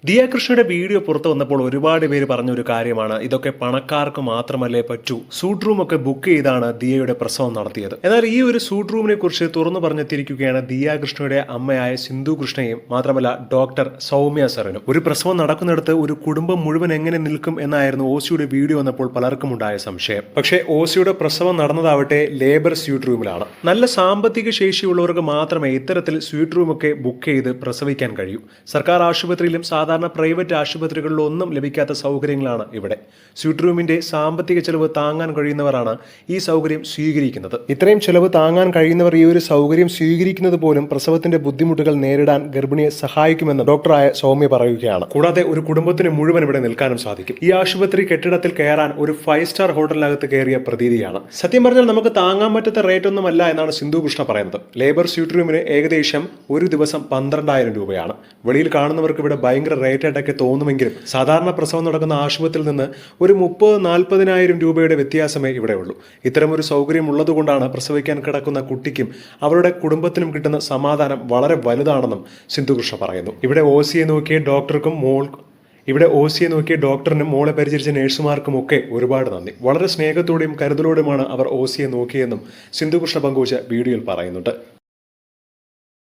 ദിയ കൃഷ്ണയുടെ വീഡിയോ പുറത്തു വന്നപ്പോൾ ഒരുപാട് പേര് പറഞ്ഞ ഒരു കാര്യമാണ് ഇതൊക്കെ പണക്കാർക്ക് മാത്രമല്ലേ പറ്റൂ. സൂട്ട് റൂം ഒക്കെ ബുക്ക് ചെയ്താണ് ദിയയുടെ പ്രസവം നടത്തിയത്. എന്നാൽ ഈ ഒരു സൂട്ട് റൂമിനെ കുറിച്ച് തുറന്നു പറഞ്ഞെത്തിയിരിക്കുകയാണ് ദിയ കൃഷ്ണയുടെ അമ്മയായ സിന്ധു കൃഷ്ണയും മാത്രമല്ല ഡോക്ടർ സൗമ്യ സറിനും. ഒരു പ്രസവം നടക്കുന്നിടത്ത് ഒരു കുടുംബം മുഴുവൻ എങ്ങനെ നിൽക്കും എന്നായിരുന്നു ഓസിയുടെ വീഡിയോ വന്നപ്പോൾ പലർക്കും ഉണ്ടായ സംശയം. പക്ഷേ ഓസിയുടെ പ്രസവം നടന്നതാവട്ടെ ലേബർ സ്യൂട്ട് റൂമിലാണ്. നല്ല സാമ്പത്തിക ശേഷിയുള്ളവർക്ക് മാത്രമേ ഇത്തരത്തിൽ സ്യൂട്ട് റൂമൊക്കെ ബുക്ക് ചെയ്ത് പ്രസവിക്കാൻ കഴിയൂ. സർക്കാർ ആശുപത്രിയിലും സാധാരണ പ്രൈവറ്റ് ആശുപത്രികളിലൊന്നും ലഭിക്കാത്ത സൗകര്യങ്ങളാണ് ഇവിടെ. സ്യൂട്ട് റൂമിന്റെ സാമ്പത്തിക ചെലവ് താങ്ങാൻ കഴിയുന്നവരാണ് ഈ സൗകര്യം സ്വീകരിക്കുന്നത്. ഇത്രയും ചെലവ് താങ്ങാൻ കഴിയുന്നവർ ഈ ഒരു സൗകര്യം സ്വീകരിക്കുന്നത് പോലും പ്രസവത്തിന്റെ ബുദ്ധിമുട്ടുകൾ നേരിടാൻ ഗർഭിണിയെ സഹായിക്കുമെന്ന് ഡോക്ടറായ സൗമ്യ പറയുകയാണ്. കൂടാതെ ഒരു കുടുംബത്തിന് മുഴുവൻ ഇവിടെ നിൽക്കാനും സാധിക്കും. ഈ ആശുപത്രി കെട്ടിടത്തിൽ കയറാൻ ഒരു 5 സ്റ്റാർ ഹോട്ടലിനകത്ത് കയറിയ പ്രതീതിയാണ്. സത്യം പറഞ്ഞാൽ നമുക്ക് താങ്ങാൻ പറ്റാത്ത റേറ്റ് ഒന്നുമല്ല എന്നാണ് സിന്ധു കൃഷ്ണ പറയുന്നത്. ലേബർ സ്യൂട്ട് റൂമിന് ഏകദേശം ഒരു ദിവസം 12,000 രൂപയാണ്. വെളിയിൽ കാണുന്നവർക്ക് ഇവിടെ ഭയങ്കര റേറ്റ് ആയിട്ടൊക്കെ തോന്നുമെങ്കിലും സാധാരണ പ്രസവം നടക്കുന്ന ആശുപത്രിയിൽ നിന്ന് ഒരു 30-40,000 രൂപയുടെ വ്യത്യാസമേ ഇവിടെ ഉള്ളൂ. ഇത്തരമൊരു സൗകര്യം ഉള്ളതുകൊണ്ടാണ് പ്രസവിക്കാൻ കിടക്കുന്ന കുട്ടിക്കും അവരുടെ കുടുംബത്തിനും കിട്ടുന്ന സമാധാനം വളരെ വലുതാണെന്നും സിന്ധുകൃഷ്ണ പറയുന്നു. ഇവിടെ ഓസിയെ നോക്കിയ ഡോക്ടറിനും മോളെ പരിചരിച്ച നഴ്സുമാർക്കും ഒക്കെ ഒരുപാട് നന്ദി. വളരെ സ്നേഹത്തോടെയും കരുതലോടെയുമാണ് അവർ ഓസിയെ നോക്കിയെന്നും സിന്ധുകൃഷ്ണ പങ്കുവച്ച വീഡിയോയിൽ പറയുന്നുണ്ട്.